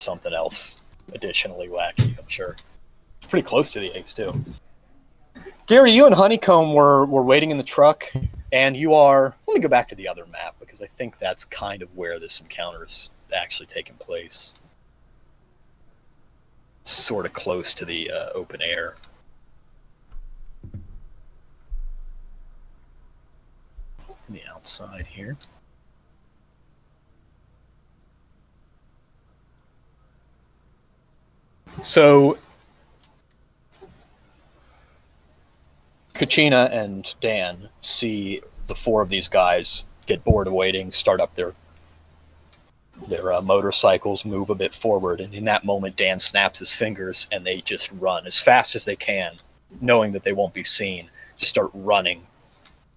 something else additionally wacky, I'm sure. Pretty close to the eggs, too. Gary, you and Honeycomb were waiting in the truck, and you are... Let me go back to the other map, because I think that's kind of where this encounter's actually taking place. Sort of close to the open air. In the outside here. So, Kachina and Dan see the four of these guys get bored of waiting, start up their motorcycles, move a bit forward, and in that moment Dan snaps his fingers and they just run as fast as they can, knowing that they won't be seen, just start running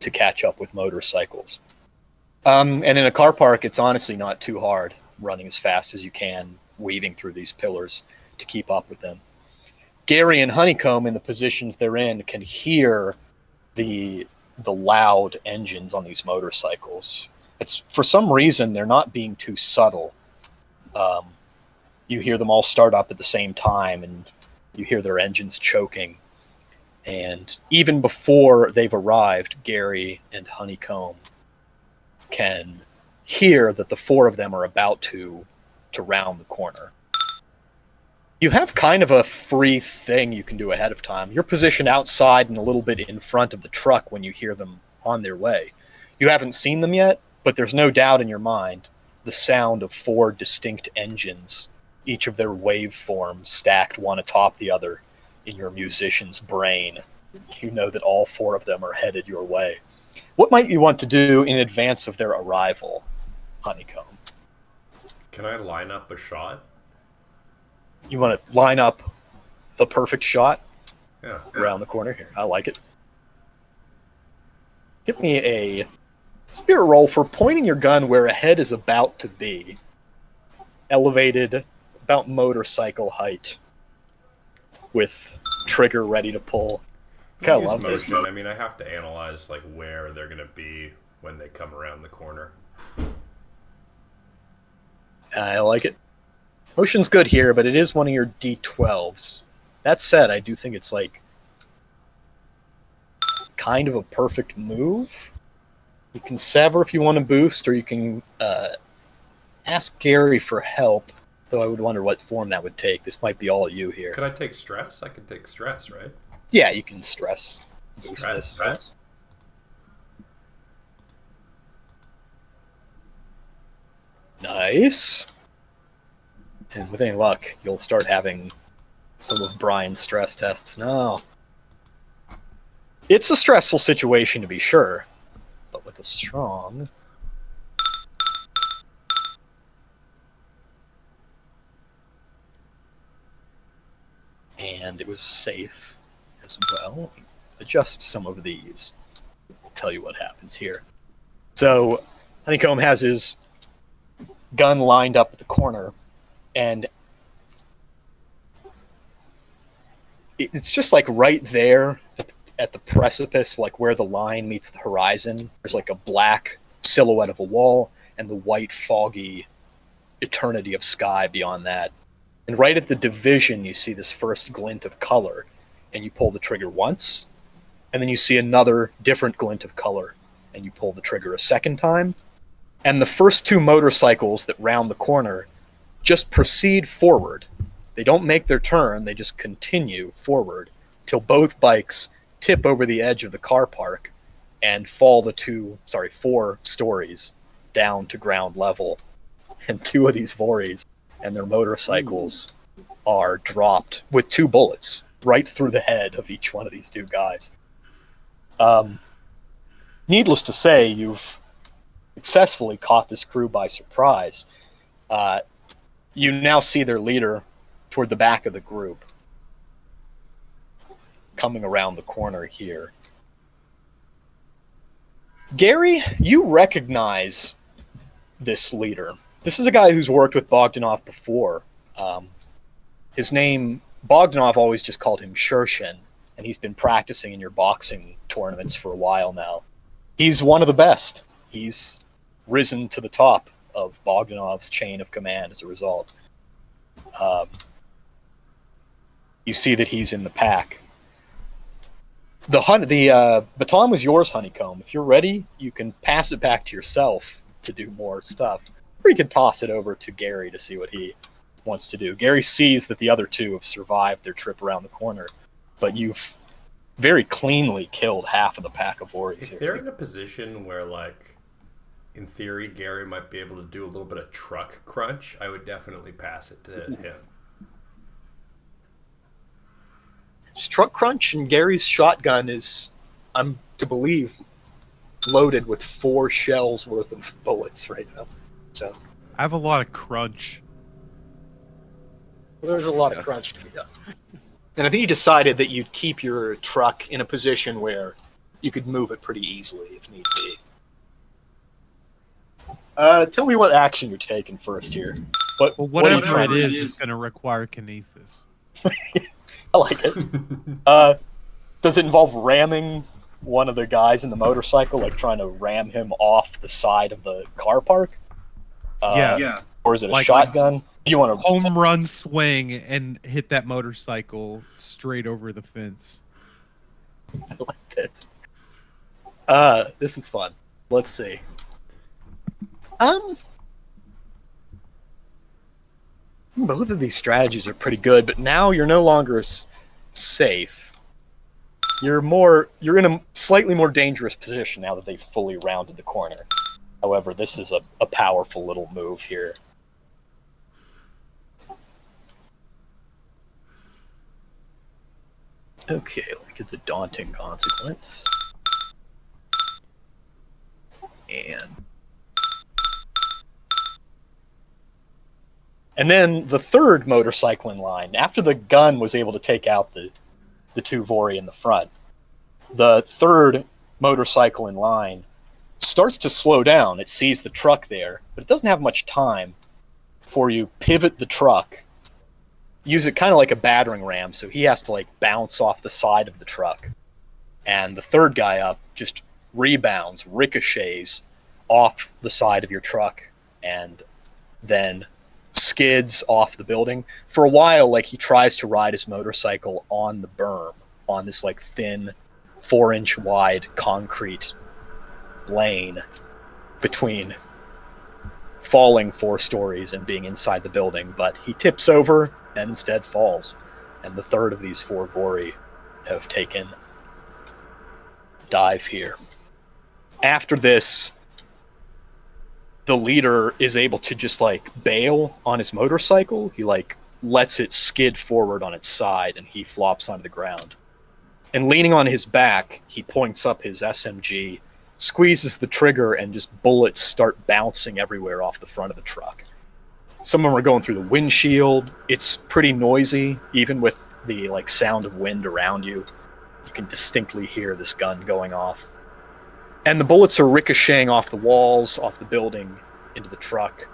to catch up with motorcycles. And in a car park, it's honestly not too hard running as fast as you can, weaving through these pillars to keep up with them. Gary and Honeycomb, in the positions they're in, can hear the loud engines on these motorcycles. It's, for some reason, they're not being too subtle. You hear them all start up at the same time, and you hear their engines choking. And even before they've arrived, Gary and Honeycomb can hear that the four of them are about to round the corner. You have kind of a free thing you can do ahead of time. You're positioned outside and a little bit in front of the truck when you hear them on their way. You haven't seen them yet, but there's no doubt in your mind the sound of four distinct engines, each of their waveforms stacked one atop the other in your musician's brain. You know that all four of them are headed your way. What might you want to do in advance of their arrival, Honeycomb? Can I line up a shot? You want to line up the perfect shot? Yeah. Around the corner here. I like it. Give me a spirit roll for pointing your gun where a head is about to be. Elevated, about motorcycle height, with trigger ready to pull. I love this. I mean, I have to analyze like where they're going to be when they come around the corner. I like it. Motion's good here, but it is one of your D12s. That said, I do think it's like kind of a perfect move. You can sever if you want to boost, or you can ask Gary for help, though I would wonder what form that would take. This might be all you here. Could I take stress? I could take stress, right? Yeah, you can stress. Boost Stress. this. Nice. And with any luck, you'll start having some of Brian's stress tests now. It's a stressful situation, to be sure, but with a strong... And it was safe as well. Adjust some of these. I'll tell you what happens here. So, Honeycomb has his gun lined up at the corner, and it's just like right there at the precipice, like where the line meets the horizon. There's like a black silhouette of a wall and the white foggy eternity of sky beyond that. And right at the division, you see this first glint of color, and you pull the trigger once, and then you see another different glint of color, and you pull the trigger a second time. And the first two motorcycles that round the corner just proceed forward. They don't make their turn, they just continue forward till both bikes tip over the edge of the car park and fall the 4 stories down to ground level. And two of these Vories and their motorcycles are dropped with 2 bullets right through the head of each one of these 2 guys. Needless to say, you've successfully caught this crew by surprise. You now see their leader toward the back of the group, coming around the corner here. Gary, you recognize this leader. This is a guy who's worked with Bogdanov before. His name, Bogdanov always just called him Shershin, and he's been practicing in your boxing tournaments for a while now. He's one of the best. He's risen to the top of Bogdanov's chain of command as a result. You see that he's in the pack. The baton was yours, Honeycomb. If you're ready, you can pass it back to yourself to do more stuff. Or you can toss it over to Gary to see what he wants to do. Gary sees that the other two have survived their trip around the corner, but you've very cleanly killed half of the pack of worries. If they're in a position where, like, in theory, Gary might be able to do a little bit of truck crunch, I would definitely pass it to him. It's truck crunch, and Gary's shotgun is, I'm to believe, loaded with 4 shells worth of bullets right now. So I have a lot of crunch. well, there's a lot of crunch to be done. And I think you decided that you'd keep your truck in a position where you could move it pretty easily if need be. Tell me what action you're taking first here. Well, whatever it is going to require kinesis. I like it. Does it involve ramming one of the guys in the motorcycle, like trying to ram him off the side of the car park? Yeah. Or is it a shotgun? You want to home run swing and hit that motorcycle straight over the fence. I like this. This is fun. Let's see. Both of these strategies are pretty good, but now you're no longer safe. You're in a slightly more dangerous position now that they've fully rounded the corner. However, this is a powerful little move here. Okay, look at the daunting consequence. And then the third motorcycle in line, after the gun was able to take out the 2 Vori in the front, the third motorcycle in line starts to slow down. It sees the truck there, but it doesn't have much time before you pivot the truck, use it kind of like a battering ram, so he has to like bounce off the side of the truck. And the third guy up just rebounds, ricochets off the side of your truck, and then skids off the building. For a while, like, he tries to ride his motorcycle on the berm, on this like thin 4-inch wide concrete lane between falling 4 stories and being inside the building, but he tips over and instead falls, and the third of these 4 Vori have taken dive here. After this, the leader is able to just like bail on his motorcycle. He like lets it skid forward on its side and he flops onto the ground. And leaning on his back, he points up his SMG, squeezes the trigger, and just bullets start bouncing everywhere off the front of the truck. Some of them are going through the windshield. It's pretty noisy, even with the like sound of wind around you. You can distinctly hear this gun going off. And the bullets are ricocheting off the walls, off the building, into the truck.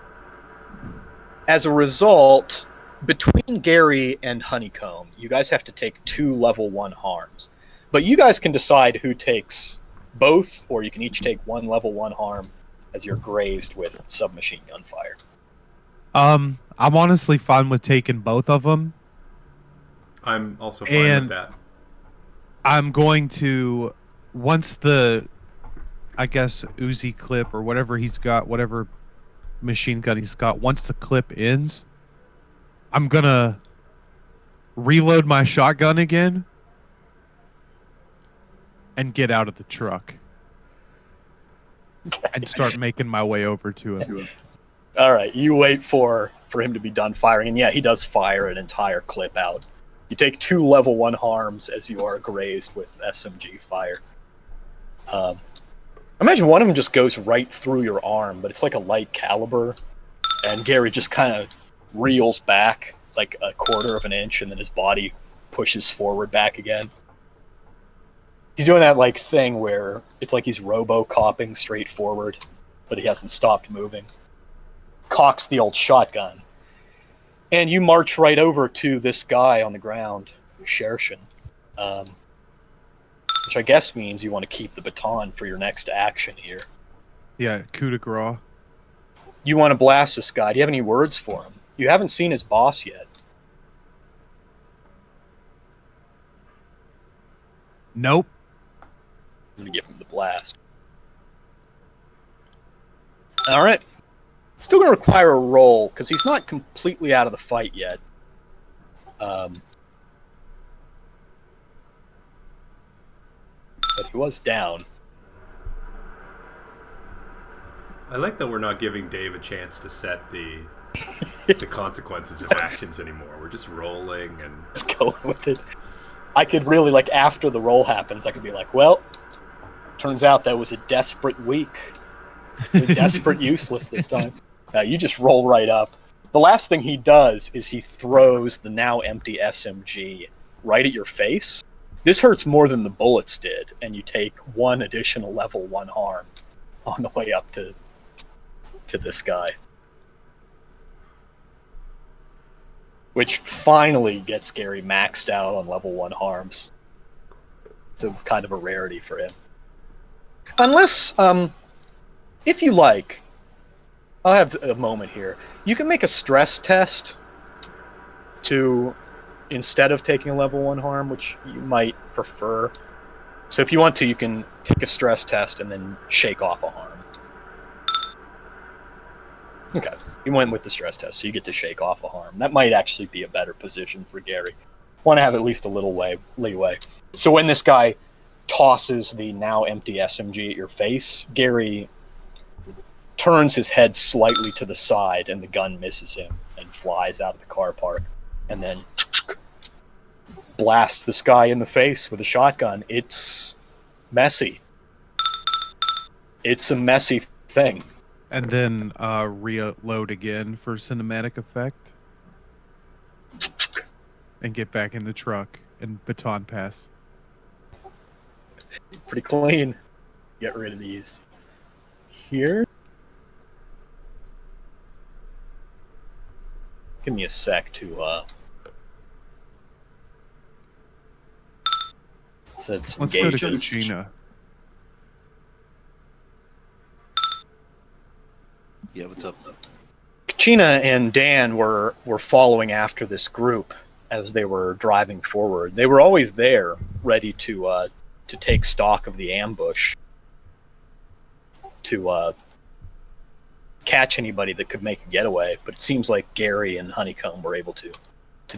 As a result, between Gary and Honeycomb, you guys have to take 2 level 1 harms. But you guys can decide who takes both, or you can each take 1 level 1 harm as you're grazed with submachine gun fire. I'm honestly fine with taking both of them. I'm also fine with that. I'm going to, once the, I guess, Uzi clip or whatever he's got, whatever machine gun he's got, once the clip ends, I'm gonna reload my shotgun again and get out of the truck and start making my way over to him. All right, you wait for him to be done firing, and yeah, he does fire an entire clip out. You take 2 level 1 harms as you are grazed with SMG fire. Imagine one of them just goes right through your arm, but it's like a light caliber, and Gary just kind of reels back like a 1/4 of an inch, and then his body pushes forward back again. He's doing that like thing where it's like he's robo-copping straight forward, but he hasn't stopped moving. Cocks the old shotgun. And you march right over to this guy on the ground, Shershin. Which I guess means you want to keep the baton for your next action here. Yeah, coup de grace. You want to blast this guy. Do you have any words for him? You haven't seen his boss yet. Nope. I'm going to give him the blast. All right. It's still going to require a roll, because he's not completely out of the fight yet. But he was down. I like that we're not giving Dave a chance to set the consequences of actions anymore. We're just rolling and Just going with it. I could really, like, after the roll happens, I could be like, well, turns out that was a desperate week. Desperate useless this time. You just roll right up. The last thing he does is he throws the now empty SMG right at your face. This hurts more than the bullets did, and you take 1 additional level 1 harm on the way up to this guy. Which finally gets Gary maxed out on level 1 harms. It's a kind of a rarity for him. Unless, if you like, I'll have a moment here. You can make a stress test to, instead of taking a level 1 harm, which you might prefer. So if you want to, you can take a stress test and then shake off a harm. Okay, you went with the stress test, so you get to shake off a harm. That might actually be a better position for Gary. Want to have at least a little leeway. So when this guy tosses the now empty SMG at your face, Gary turns his head slightly to the side, and the gun misses him and flies out of the car park, and then blasts this guy in the face with a shotgun. It's messy. It's a messy thing. And then reload again for cinematic effect. And get back in the truck and baton pass. Pretty clean. Get rid of these. Here. Give me a sec to set some Let's gauges. go to Kachina. Yeah, what's up? Kachina and Dan were following after this group as they were driving forward. They were always there, ready to take stock of the ambush, to catch anybody that could make a getaway. But it seems like Gary and Honeycomb were able to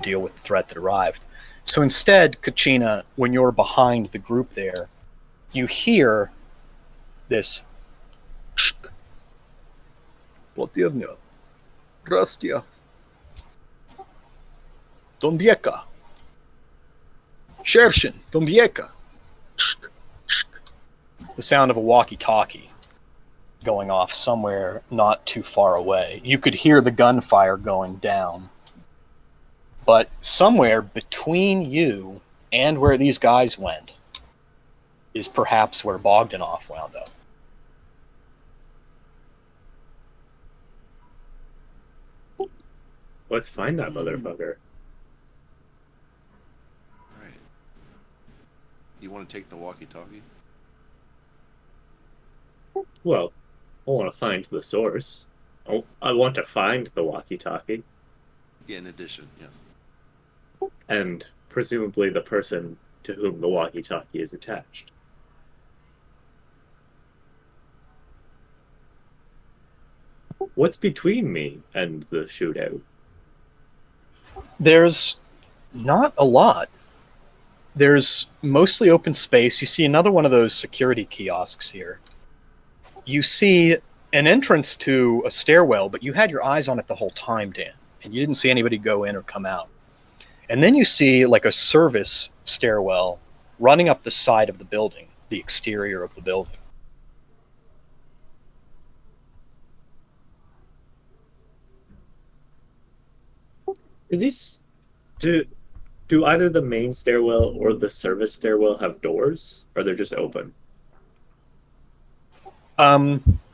deal with the threat that arrived. So instead, Kachina, when you're behind the group there, you hear this. Противня. Здравствуйте. Домбека. Шершин. Домбека. The sound of a walkie-talkie going off somewhere not too far away. You could hear the gunfire going down. But somewhere between you and where these guys went is perhaps where Bogdanov wound up. Let's find that motherfucker. Alright. You want to take the walkie-talkie? Well, I want to find the source. I want to find the walkie-talkie. Yeah, in addition, yes. And presumably the person to whom the walkie-talkie is attached. What's between me and the shootout? There's not a lot. There's mostly open space. You see another one of those security kiosks here. You see an entrance to a stairwell, but you had your eyes on it the whole time, Dan, and you didn't see anybody go in or come out. And then you see like a service stairwell running up the side of the building, the exterior of the building. Do either the main stairwell or the service stairwell have doors, or they're just open?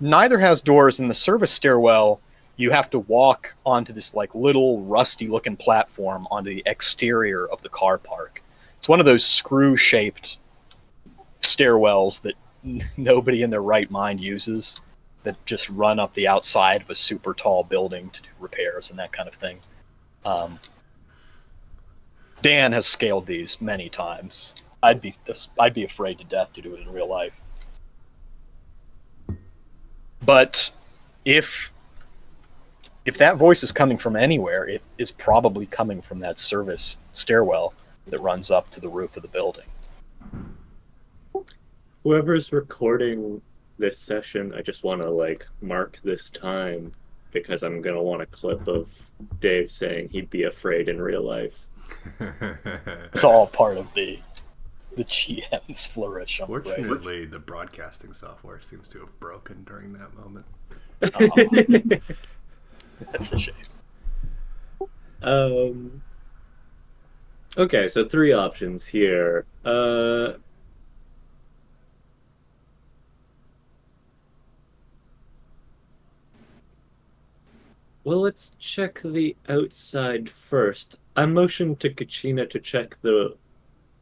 Neither has doors. In the service stairwell, you have to walk onto this like little rusty-looking platform onto the exterior of the car park. It's one of those screw-shaped stairwells that nobody in their right mind uses. that just run up the outside of a super tall building to do repairs and that kind of thing. Dan has scaled these many times. I'd be afraid to death to do it in real life. But if that voice is coming from anywhere, it is probably coming from that service stairwell that runs up to the roof of the building. Whoever's recording this session, I just want to mark this time because I'm gonna want a clip of Dave saying he'd be afraid in real life. It's all part of the GM's flourish. Fortunately, the broadcasting software seems to have broken during that moment. That's a shame. Okay, so 3 options here. Well, let's check the outside first. I motioned to Kachina to check the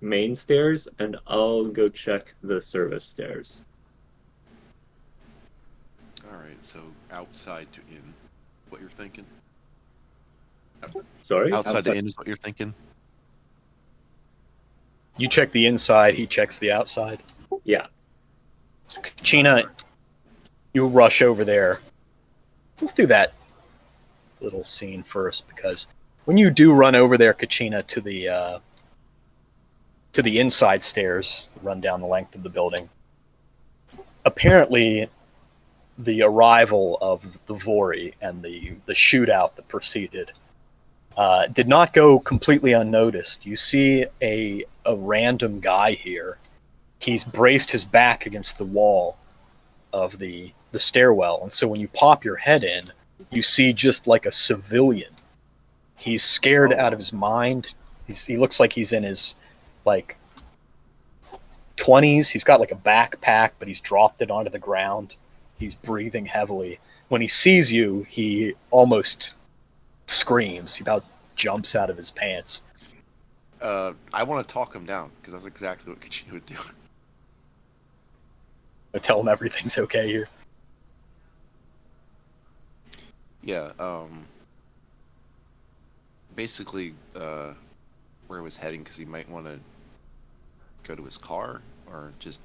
main stairs, and I'll go check the service stairs. All right, so outside to in. What you're thinking? Sorry? Outside to in is what you're thinking? You check the inside, he checks the outside. Yeah. So, Kachina, you rush over there. Let's do that little scene first, because when you do run over there, Kachina, to the inside stairs, run down the length of the building, apparently the arrival of the Vori and the shootout that preceded did not go completely unnoticed. You see a random guy here. He's braced his back against the wall of the stairwell, and so when you pop your head in, you see just like a civilian. He's scared out of his mind. He looks like he's in his 20s. He's got like a backpack, but he's dropped it onto the ground. He's breathing heavily. When he sees you, he almost screams. He about jumps out of his pants. I want to talk him down, because that's exactly what Kachina would do. I tell him everything's okay here. Yeah, basically, where he was heading, because he might want to go to his car, or just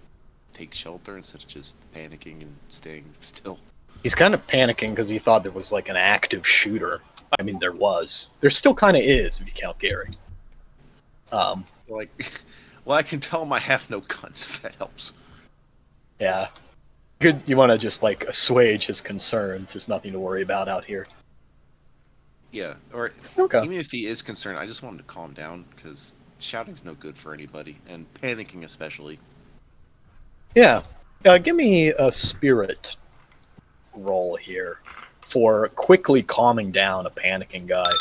take shelter instead of just panicking and staying still. He's kind of panicking because he thought there was like an active shooter. I mean, there was. There still kind of is, if you count Gary. Well, I can tell him I have no guns, if that helps. Yeah. Good. You want to just assuage his concerns. There's nothing to worry about out here. Yeah, or Okay. even if he is concerned, I just want him to calm down, because shouting's no good for anybody, and panicking especially. Yeah. Give me a spirit roll here for quickly calming down a panicking guy.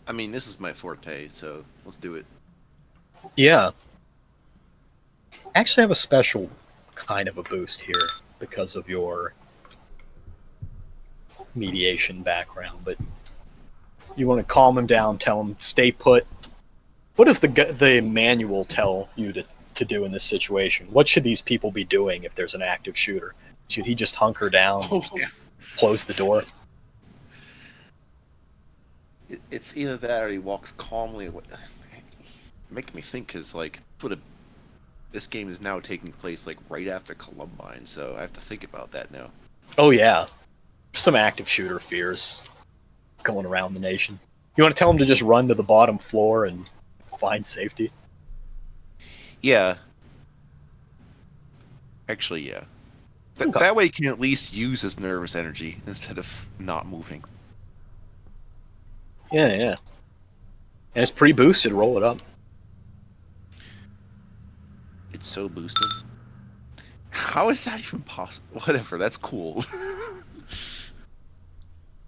I mean, this is my forte, so let's do it. Yeah. Actually, I have a special kind of a boost here because of your mediation background, but you want to calm him down, tell him stay put. What does the manual tell you to do in this situation? What should these people be doing if there's an active shooter? Should he just hunker down, close the door? It's either that or he walks calmly away. Making me think, because this game is now taking place right after Columbine, so I have to think about that now. Oh yeah, some active shooter fears going around the nation. You want to tell him to just run to the bottom floor and find safety? Yeah. Actually, yeah. That way he can at least use his nervous energy instead of not moving. Yeah. And it's pre-boosted. Roll it up. It's so boosted. How is that even possible? Whatever, that's cool.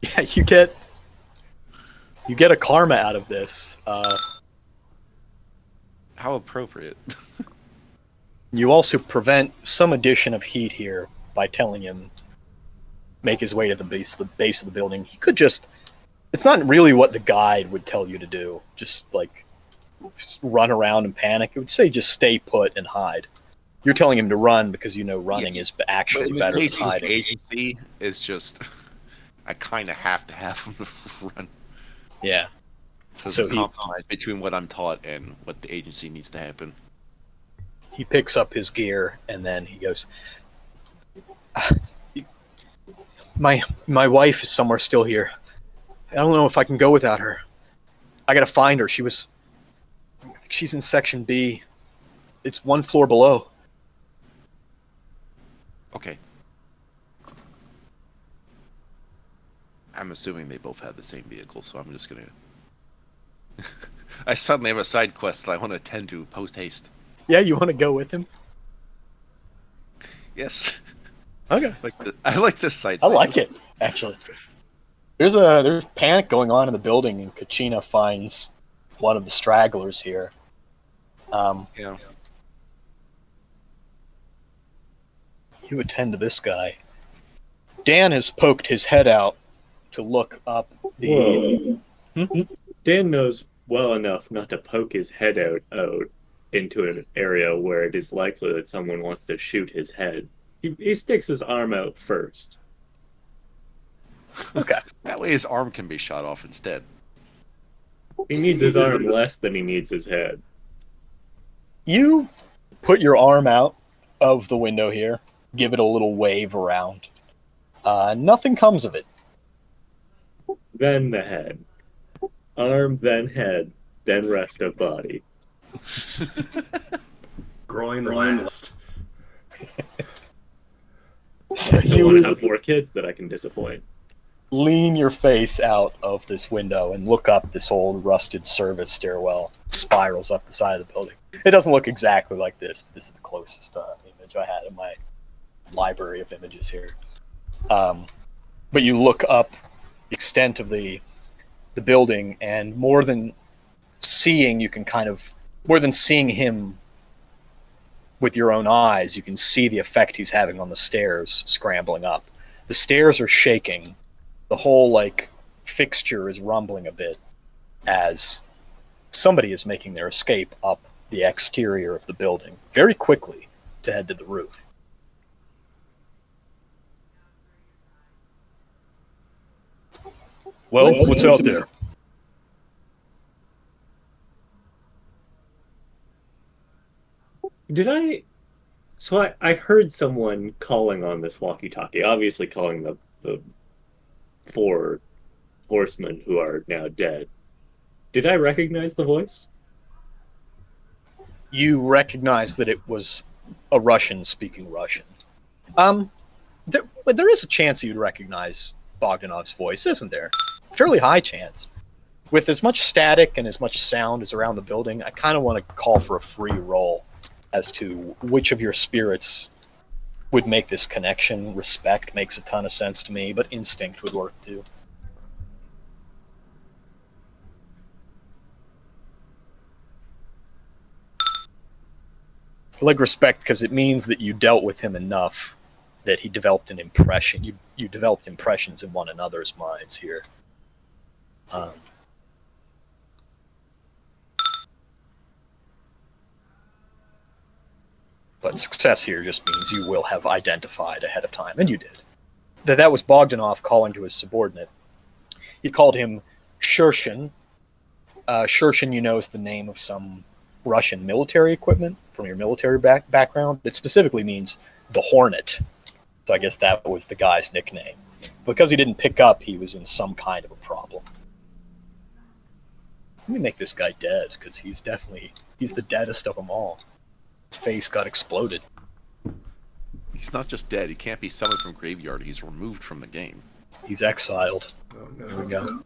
Yeah, you get a karma out of this. How appropriate. You also prevent some addition of heat here by telling him make his way to the base of the building. He could just. It's not really what the guide would tell you to do. Just run around and panic. It would say just stay put and hide. You're telling him to run because you know running is But actually in the better than case he's hiding. agency, is just I kind of have to have him run. Yeah. So So it's a compromise between what I'm taught and what the agency needs to happen. He picks up his gear and then he goes, my wife is somewhere still here. I don't know if I can go without her. I gotta find her. She's in section B. It's one floor below. Okay. I'm assuming they both have the same vehicle, so I'm just gonna. I suddenly have a side quest that I want to attend to post haste. Yeah, you want to go with him? Yes. Okay. I like this side. I like it, actually. There's panic going on in the building, and Kachina finds one of the stragglers here. Yeah. You attend to this guy. Dan has poked his head out to look up the. Whoa. Dan knows well enough not to poke his head out into an area where it is likely that someone wants to shoot his head. He sticks his arm out first. Okay. That way his arm can be shot off instead. He needs his arm less than he needs his head. You put your arm out of the window here, give it a little wave around. Nothing comes of it. Then the head. Arm, then head, then rest of body. Groin last. So I don't you want to have more kids that I can disappoint. lean your face out of this window and look up this old rusted service stairwell. It spirals up the side of the building. It doesn't look exactly like this, but this is the closest image I had in my library of images here. But you look up the extent of the building, and more than seeing him with your own eyes, you can see the effect he's having on the stairs scrambling up. The stairs are shaking. The whole fixture is rumbling a bit as somebody is making their escape up the exterior of the building very quickly to head to the roof. Well, what's out there? So I heard someone calling on this walkie-talkie, obviously calling the four horsemen who are now dead. Did I recognize the voice? You recognize that it was a Russian speaking Russian. There is a chance you'd recognize Bogdanov's voice, isn't there? Fairly high chance. With as much static and as much sound as around the building, I kind of want to call for a free roll as to which of your spirits would make this connection. Respect makes a ton of sense to me, but instinct would work too. I like respect because it means that you dealt with him enough that he developed an impression. You developed impressions in one another's minds here. But success here just means you will have identified ahead of time, and you did. That was Bogdanov calling to his subordinate. He called him Shershin. Shershin, you know, is the name of some Russian military equipment from your military background. It specifically means the Hornet. So I guess that was the guy's nickname. Because he didn't pick up, he was in some kind of a problem. Let me make this guy dead, because he's the deadest of them all. His face got exploded. He's not just dead. He can't be summoned from graveyard. He's removed from the game. He's exiled. Oh, no. There we go.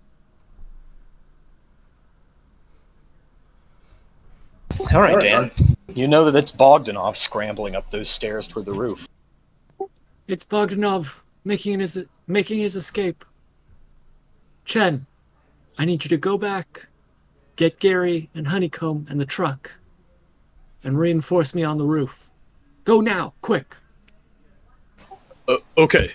All right, Dan. You know that it's Bogdanov scrambling up those stairs toward the roof. It's Bogdanov making his escape. Chen, I need you to go back, get Gary and Honeycomb and the truck, and reinforce me on the roof. Go now, quick. Okay.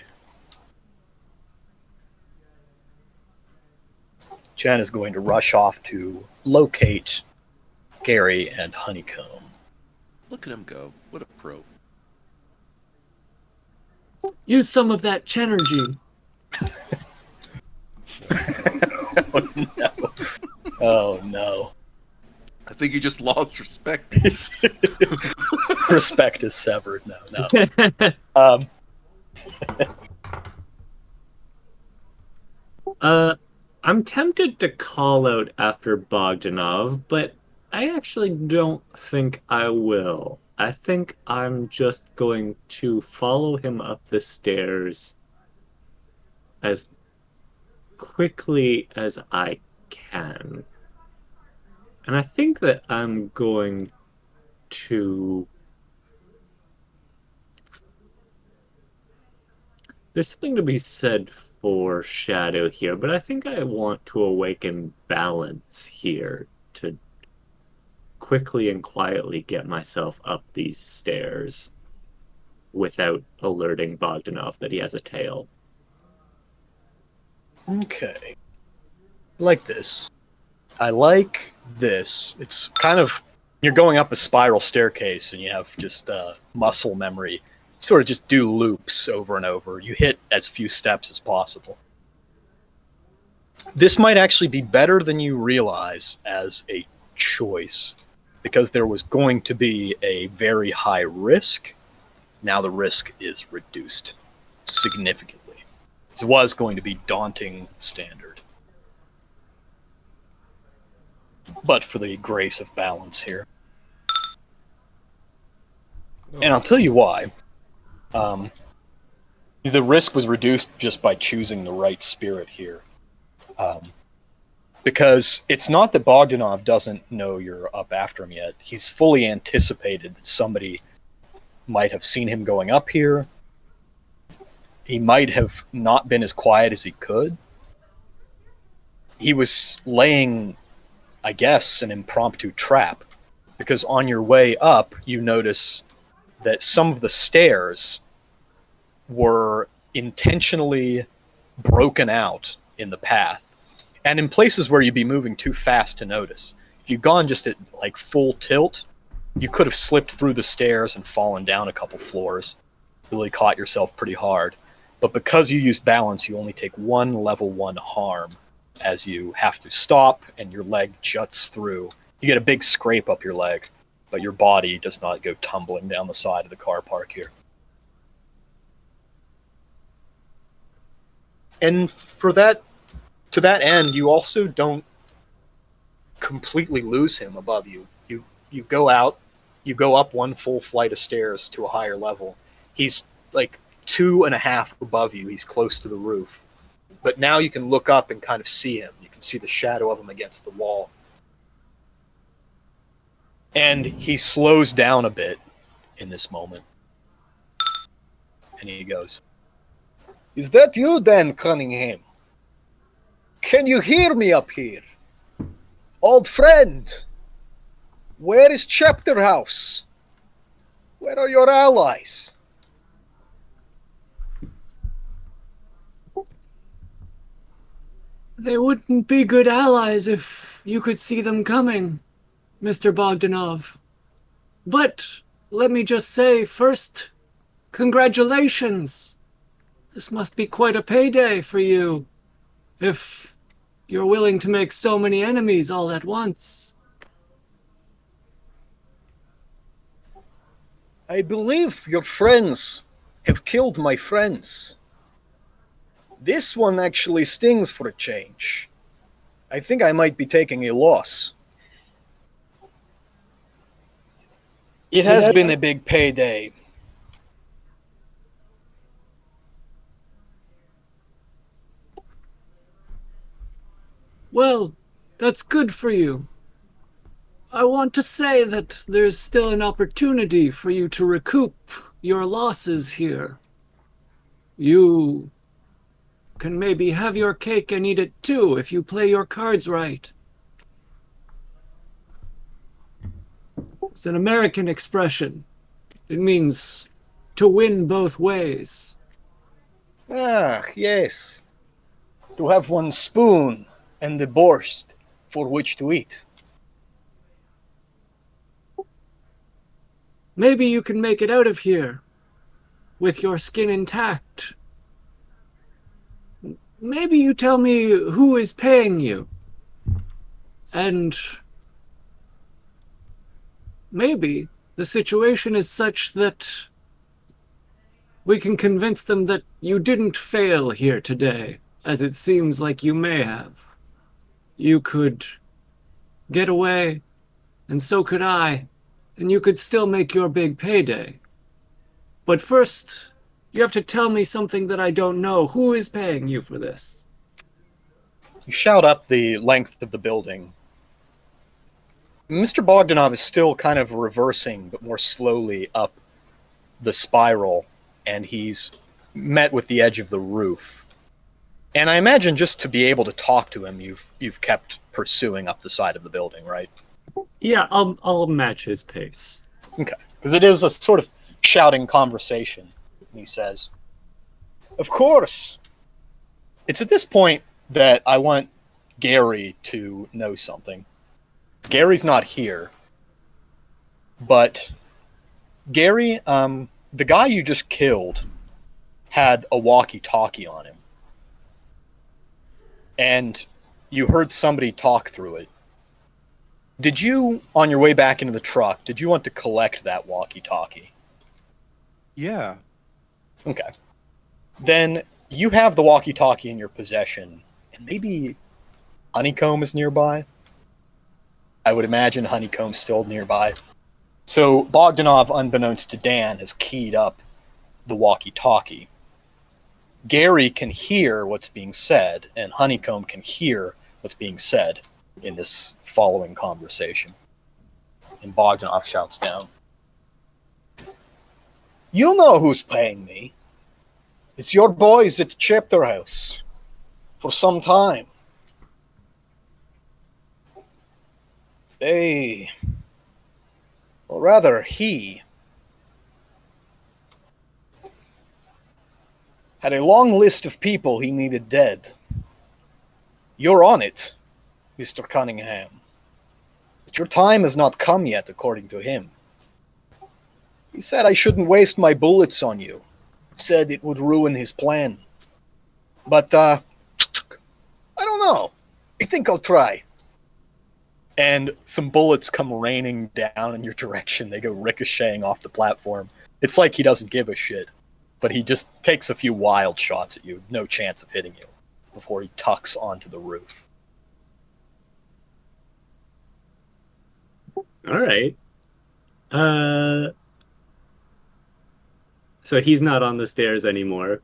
Chen is going to rush off to locate Gary and Honeycomb. Look at him go. What a pro. Use some of that Chenergy. Oh no. Oh no. I think you just lost respect. Respect is severed. No, no. I'm tempted to call out after Bogdanov, but I actually don't think I will. I think I'm just going to follow him up the stairs as quickly as I can. And I think that I'm going to. There's something to be said for shadow here, but I think I want to awaken balance here to quickly and quietly get myself up these stairs without alerting Bogdanov that he has a tail. Okay. I like this. I like this. It's kind of, you're going up a spiral staircase and you have just muscle memory. Sort of just do loops over and over. You hit as few steps as possible. This might actually be better than you realize as a choice, because there was going to be a very high risk. Now the risk is reduced significantly. This was going to be daunting standard. But for the grace of balance here. And I'll tell you why. The risk was reduced just by choosing the right spirit here. Because it's not that Bogdanov doesn't know you're up after him yet. He's fully anticipated that somebody might have seen him going up here. He might have not been as quiet as he could. He was laying, I guess, an impromptu trap. Because on your way up, you notice that some of the stairs were intentionally broken out in the path. And in places where you'd be moving too fast to notice. If you'd gone just at like full tilt, you could have slipped through the stairs and fallen down a couple floors. Really caught yourself pretty hard. But because you used balance, you only take one level 1 harm as you have to stop and your leg juts through. You get a big scrape up your leg, but your body does not go tumbling down the side of the car park here. And for that, to that end, you also don't completely lose him above you. You go out, you go up one full flight of stairs to a higher level. He's like 2.5 above you. He's close to the roof. But now you can look up and kind of see him. You can see the shadow of him against the wall. And he slows down a bit in this moment. And he goes, "Is that you then, Cunningham? Can you hear me up here? Old friend, where is Chapter House? Where are your allies?" They wouldn't be good allies if you could see them coming, Mr. Bogdanov. But let me just say first, congratulations. This must be quite a payday for you, if you're willing to make so many enemies all at once. "I believe your friends have killed my friends. This one actually stings for a change. I think I might be taking a loss. It has been a big payday." Well, that's good for you. I want to say that there's still an opportunity for you to recoup your losses here. You can maybe have your cake and eat it too if you play your cards right. It's an American expression. It means to win both ways. Ah, yes. To have one spoon and the borscht for which to eat. Maybe you can make it out of here with your skin intact. Maybe you tell me who is paying you. And maybe the situation is such that we can convince them that you didn't fail here today, as it seems like you may have. You could get away, and so could I, and you could still make your big payday. But first, you have to tell me something that I don't know. Who is paying you for this? You shout up the length of the building. Mr. Bogdanov is still kind of reversing, but more slowly up the spiral, and he's met with the edge of the roof. And I imagine just to be able to talk to him, you've kept pursuing up the side of the building, right? Yeah, I'll match his pace. Okay. Because it is a sort of shouting conversation. And he says, "Of course." It's at this point that I want Gary to know something. Gary's not here. But Gary, the guy you just killed had a walkie-talkie on him. And you heard somebody talk through it. Did you, on your way back into the truck, did you want to collect that walkie-talkie? Yeah. Okay. Then you have the walkie-talkie in your possession, and maybe Honeycomb is nearby? I would imagine Honeycomb's still nearby. So Bogdanov, unbeknownst to Dan, has keyed up the walkie-talkie. Gary can hear what's being said, and Honeycomb can hear what's being said in this following conversation. And Bogdanov shouts down, "You know who's paying me. It's your boys at the chapter house. For some time. They... or rather, he... had a long list of people he needed dead. You're on it, Mr. Cunningham. But your time has not come yet, according to him. He said I shouldn't waste my bullets on you. Said it would ruin his plan. But, I don't know. I think I'll try." And some bullets come raining down in your direction. They go ricocheting off the platform. It's like he doesn't give a shit. But he just takes a few wild shots at you, no chance of hitting you, before he tucks onto the roof. All right. So he's not on the stairs anymore.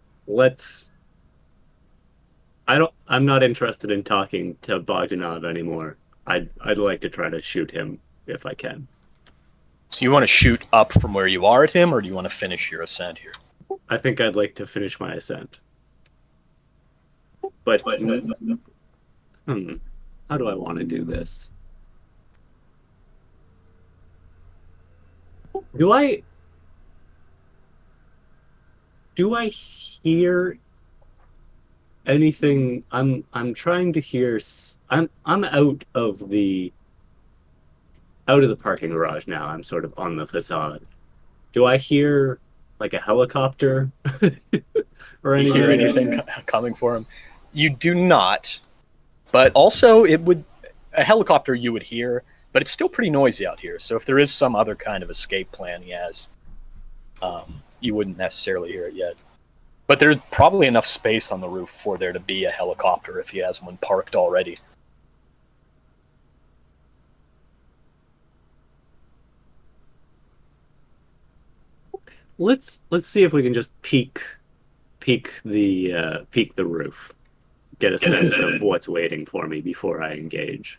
I'm not interested in talking to Bogdanov anymore. I'd like to try to shoot him if I can. So you want to shoot up from where you are at him, or do you want to finish your ascent here? I think I'd like to finish my ascent. But how do I want to do this? Do I hear anything? I'm trying to hear. I'm out of the parking garage now. I'm sort of on the facade. Do I hear like a helicopter or You anything? hear anything coming for him? You do not. But also, a helicopter you would hear, but it's still pretty noisy out here. So if there is some other kind of escape plan he has, you wouldn't necessarily hear it yet. But there's probably enough space on the roof for there to be a helicopter if he has one parked already. Let's see if we can just peek the roof, get a sense of what's waiting for me before I engage.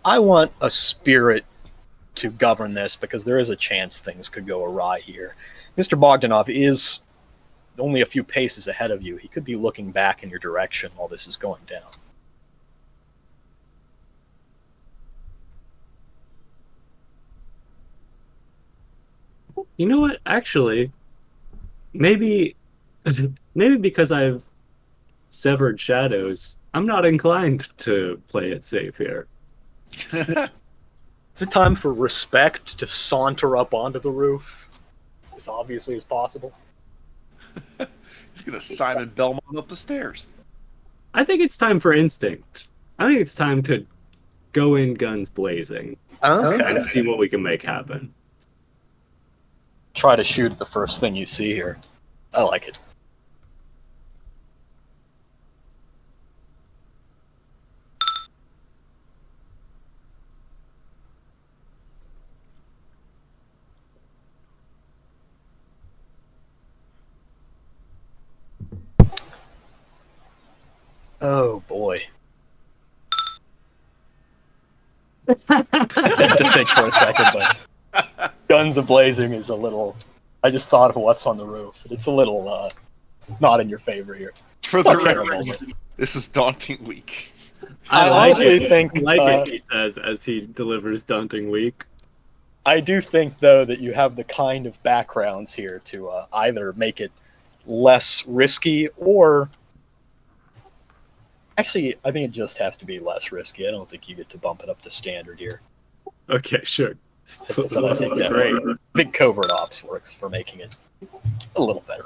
I want a spirit to govern this because there is a chance things could go awry here. Mr. Bogdanov is only a few paces ahead of you. He could be looking back in your direction while this is going down. You know what? Actually, maybe because I've severed shadows, I'm not inclined to play it safe here. It's a time for respect to saunter up onto the roof as obviously as possible. He's gonna Simon Belmont up the stairs. I think it's time for instinct. I think it's time to go in guns blazing Okay. and see what we can make happen. Try to shoot at the first thing you see here. I like it. Oh boy. I had to think for a second, but guns a-blazing is a little... I just thought of what's on the roof. It's a little not in your favor here. For the Not terrible, record, but- this is daunting week. I honestly think, I like it, he says as he delivers Daunting Week. I do think, though, that you have the kind of backgrounds here to either make it less risky or... Actually, I think it just has to be less risky. I don't think you get to bump it up to standard here. Okay, sure. But I think that Great. big covert ops works for making it a little better.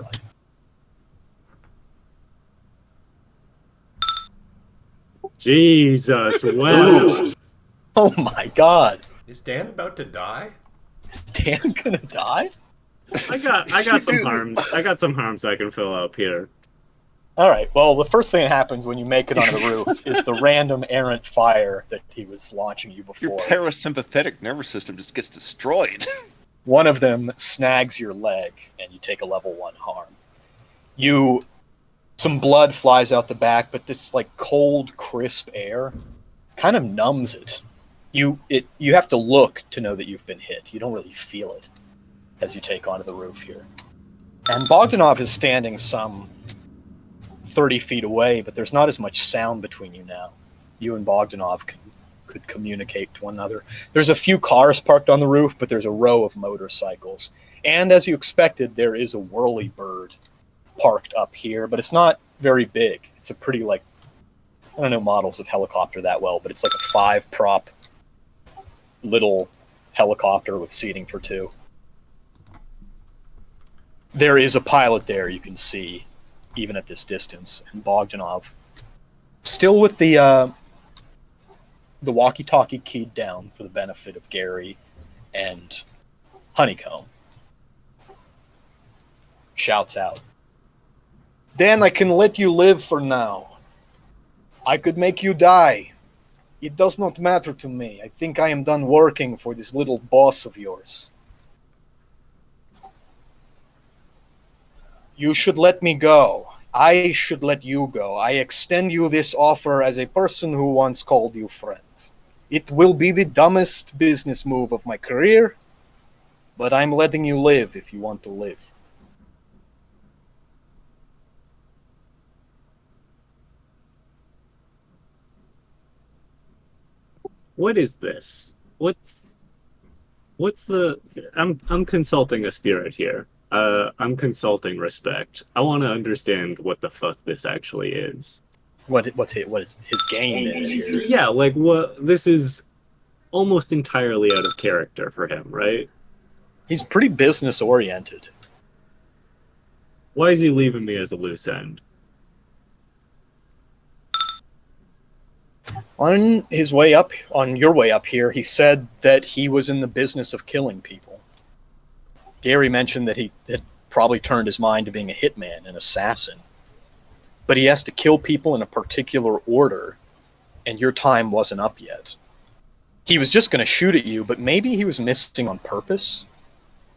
Jesus, wow. Oh my god. Is Dan about to die? Is Dan gonna die? I got some harms. I got some harms I can fill up here. Alright, well, the first thing that happens when you make it onto the roof is the random errant fire that he was launching you Your before. parasympathetic nervous system just gets destroyed. One of them snags your leg, and you take a level 1 harm. Some blood flies out the back, but this like cold, crisp air kind of numbs it. You have to look to know that you've been hit. You don't really feel it as you take onto the roof here. And Bogdanov is standing some 30 feet away, but there's not as much sound between you now. You and Bogdanov could communicate to one another. There's a few cars parked on the roof, but there's a row of motorcycles. And as you expected, there is a whirly-bird parked up here, but it's not very big. It's a pretty, like, I don't know models of helicopter that well, but it's like a 5-prop little helicopter with seating for 2. There is a pilot there, you can see, even at this distance, and Bogdanov, still with the walkie-talkie keyed down for the benefit of Gary and Honeycomb, shouts out, "Dan, I can let you live for now. I could make you die. It does not matter to me. I think I am done working for this little boss of yours. You should let me go. I should let you go. I extend you this offer as a person who once called you friend. It will be the dumbest business move of my career, but I'm letting you live if you want to live." What is this? What's the? I'm consulting a spirit here. I'm consulting respect. I want to understand what the fuck this actually is. What is his game is here? Yeah, like what? This is almost entirely out of character for him, right? He's pretty business oriented. Why is he leaving me as a loose end? On your way up here, he said that he was in the business of killing people. Gary mentioned that he had probably turned his mind to being a hitman, an assassin. But he has to kill people in a particular order, and your time wasn't up yet. He was just going to shoot at you, but maybe he was missing on purpose.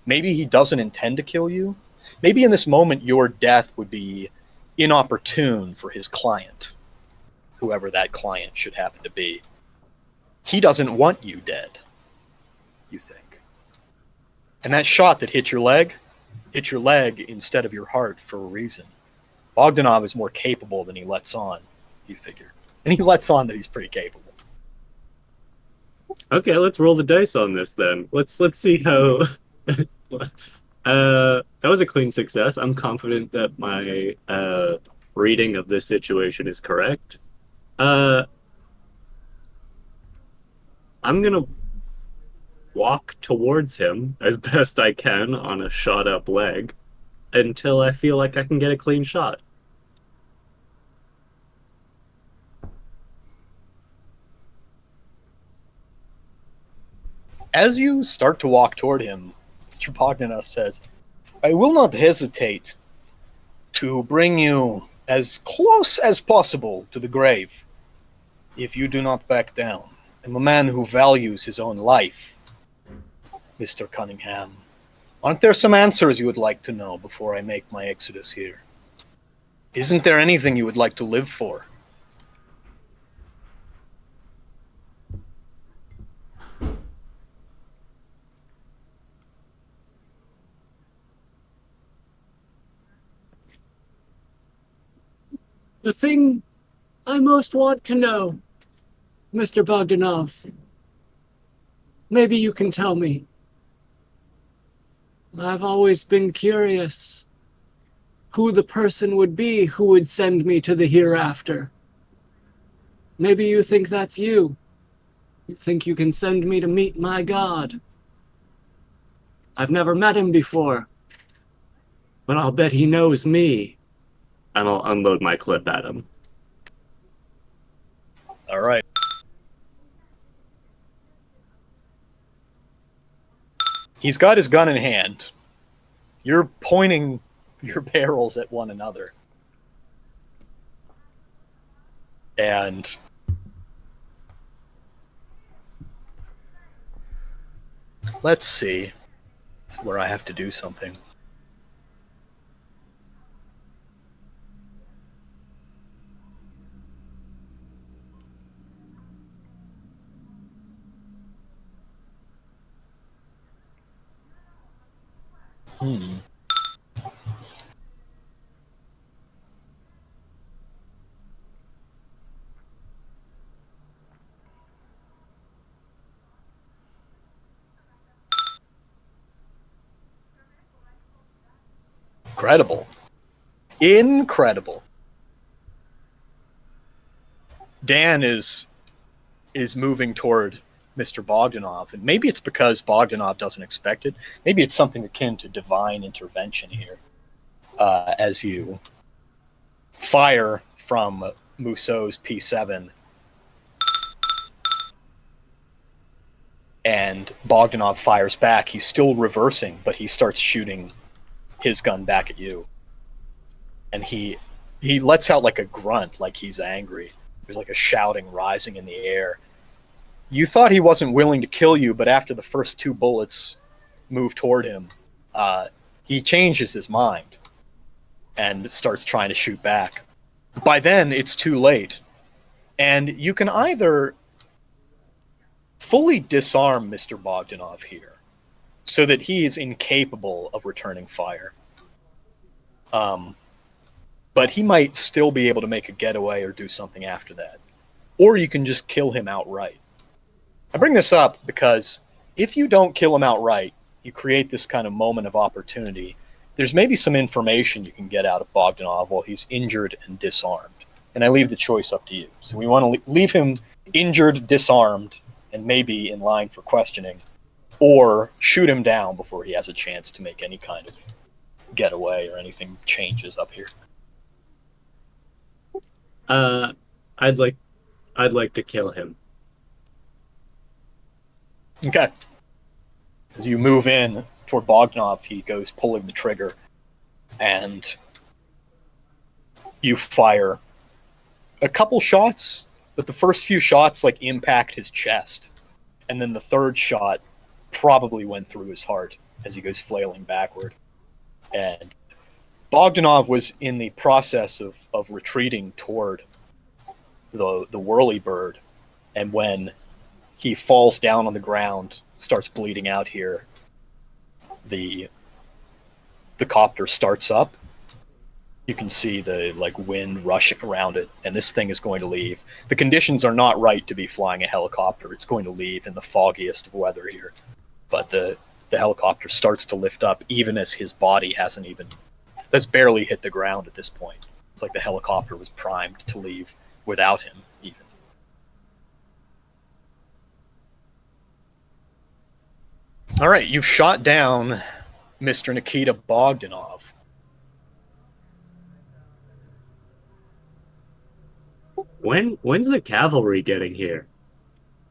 Maybe he doesn't intend to kill you. Maybe in this moment your death would be inopportune for his client, whoever that client should happen to be. He doesn't want you dead, you think. And that shot that hit your leg instead of your heart for a reason. Bogdanov is more capable than he lets on, you figure. And he lets on that he's pretty capable. Okay, let's roll the dice on this then. Let's see how. That was a clean success. I'm confident that my reading of this situation is correct. I'm gonna walk towards him as best I can on a shot up leg. until I feel like I can get a clean shot. As you start to walk toward him, Mr. Bogdanov says, I will not hesitate to bring you as close as possible to the grave if you do not back down. I'm a man who values his own life, Mr. Cunningham. Aren't there some answers you would like to know before I make my exodus here? Isn't there anything you would like to live for? The thing I most want to know, Mr. Bogdanov, maybe you can tell me. I've always been curious who the person would be who would send me to the hereafter. Maybe you think that's you. You think you can send me to meet my God. I've never met him before, but I'll bet he knows me. And I'll unload my clip at him. All right. He's got his gun in hand. You're pointing your barrels at one another. And let's see. It's where I have to do something. Incredible. Incredible. Dan is moving toward Mr. Bogdanov, and maybe it's because Bogdanov doesn't expect it. Maybe it's something akin to divine intervention here. As you fire from Mousseau's P7, and Bogdanov fires back. He's still reversing, but he starts shooting his gun back at you. And he lets out like a grunt, like he's angry. There's like a shouting rising in the air. You thought he wasn't willing to kill you, but after the first 2 bullets move toward him, he changes his mind and starts trying to shoot back. By then, it's too late. And you can either fully disarm Mr. Bogdanov here so that he is incapable of returning fire. But he might still be able to make a getaway or do something after that. Or you can just kill him outright. I bring this up because if you don't kill him outright, you create this kind of moment of opportunity. There's maybe some information you can get out of Bogdanov while he's injured and disarmed. And I leave the choice up to you. So we want to leave him injured, disarmed, and maybe in line for questioning, or shoot him down before he has a chance to make any kind of getaway or anything changes up here. I'd like to kill him. Okay. As you move in toward Bogdanov, he goes pulling the trigger, and you fire a couple shots, but the first few shots like impact his chest, and then the third shot probably went through his heart as he goes flailing backward. And Bogdanov was in the process of retreating toward the whirlybird, and when he falls down on the ground, starts bleeding out here, the copter starts up. You can see the wind rushing around it, and this thing is going to leave. The conditions are not right to be flying a helicopter. It's going to leave in the foggiest of weather here. But the helicopter starts to lift up even as his body has barely hit the ground at this point. It's like the helicopter was primed to leave without him even. All right, you've shot down Mr. Nikita Bogdanov. When's the cavalry getting here?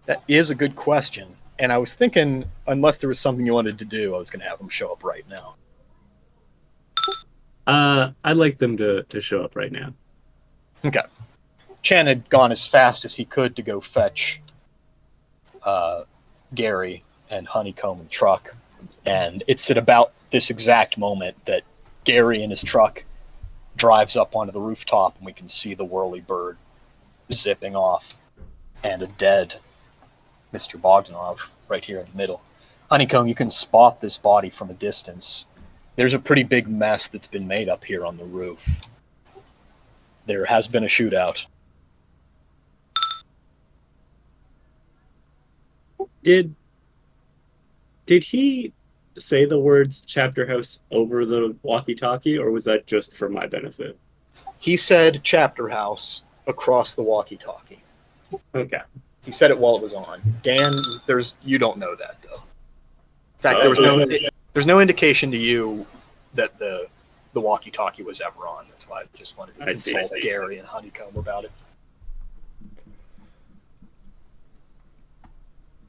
That is a good question. And I was thinking, unless there was something you wanted to do, I was going to have them show up right now. I'd like them to show up right now. Okay. Chen had gone as fast as he could to go fetch Gary and Honeycomb and truck. And it's at about this exact moment that Gary in his truck drives up onto the rooftop, and we can see the whirly bird zipping off and a dead Mr. Bogdanov right here in the middle. Honeycomb, you can spot this body from a distance. There's a pretty big mess that's been made up here on the roof. There has been a shootout. Did he say the words chapter house over the walkie-talkie, or was that just for my benefit? He said chapter house across the walkie-talkie. Okay. He said it while it was on. Dan, you don't know that though. In fact, there's no indication to you that the walkie-talkie was ever on. That's why I just wanted to consult Gary and Honeycomb about it.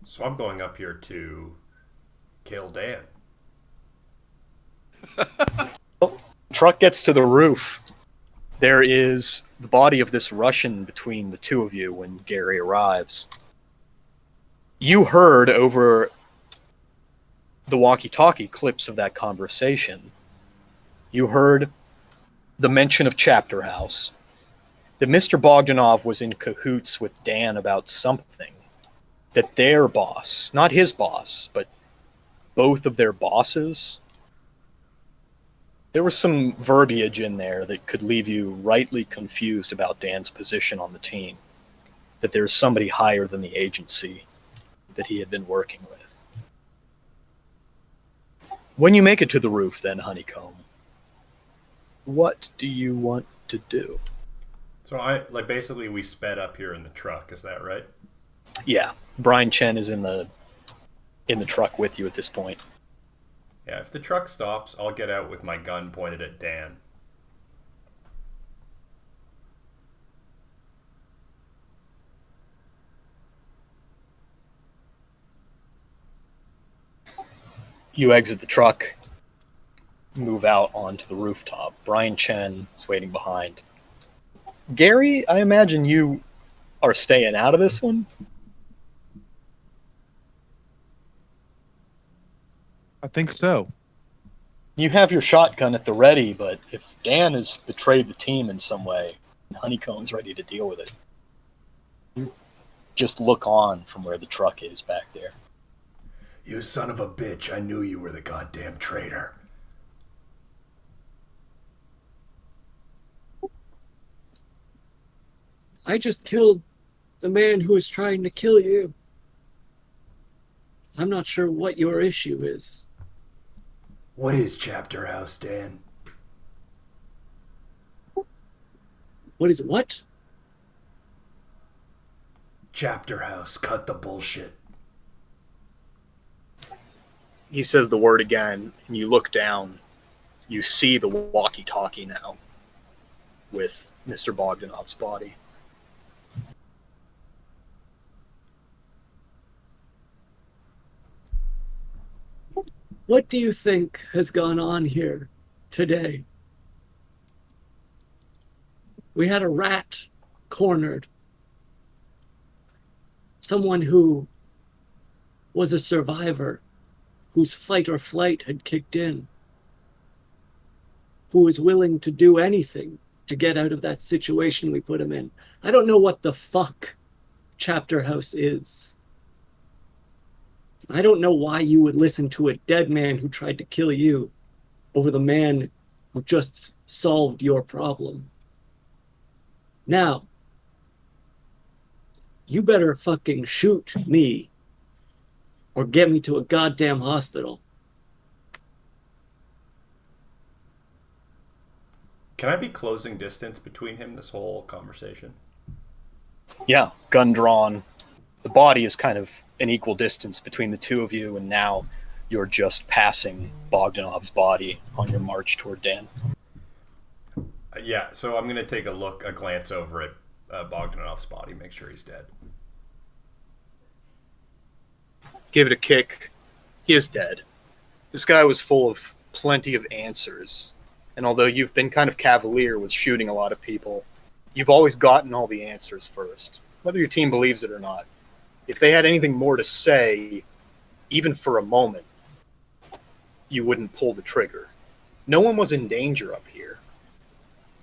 So I'm going up here to kill Dan. Truck gets to the roof. There is the body of this Russian between the two of you when Gary arrives. You heard over the walkie-talkie clips of that conversation. You heard the mention of Chapter House, that Mr. Bogdanov was in cahoots with Dan about something, that their boss, not his boss, but both of their bosses, there was some verbiage in there that could leave you rightly confused about Dan's position on the team, that there's somebody higher than the agency that he had been working with. When you make it to the roof, then, Honeycomb, what do you want to do? So basically we sped up here in the truck, is that right? Yeah, Brian Chen is in the truck with you at this point. Yeah, if the truck stops, I'll get out with my gun pointed at Dan. You exit the truck, move out onto the rooftop. Brian Chen is waiting behind. Gary, I imagine you are staying out of this one? I think so. You have your shotgun at the ready, but if Dan has betrayed the team in some way, Honeycomb's ready to deal with it. Just look on from where the truck is back there. You son of a bitch, I knew you were the goddamn traitor. I just killed the man who was trying to kill you. I'm not sure what your issue is. What is Chapter House, Dan? What is what? Chapter House, cut the bullshit. He says the word again, and you look down. You see the walkie-talkie now with Mr. Bogdanov's body. What do you think has gone on here today? We had a rat cornered. Someone who was a survivor, whose fight or flight had kicked in, who was willing to do anything to get out of that situation we put him in. I don't know what the fuck Chapter House is. I don't know why you would listen to a dead man who tried to kill you over the man who just solved your problem. Now, you better fucking shoot me or get me to a goddamn hospital. Can I be closing distance between him this whole conversation? Yeah, gun drawn. The body is kind of an equal distance between the two of you, and now you're just passing Bogdanov's body on your march toward Dan. Yeah, so I'm going to take a glance over at Bogdanov's body, make sure he's dead. Give it a kick. He is dead. This guy was full of plenty of answers. And although you've been kind of cavalier with shooting a lot of people, you've always gotten all the answers first, whether your team believes it or not. If they had anything more to say, even for a moment, you wouldn't pull the trigger. No one was in danger up here.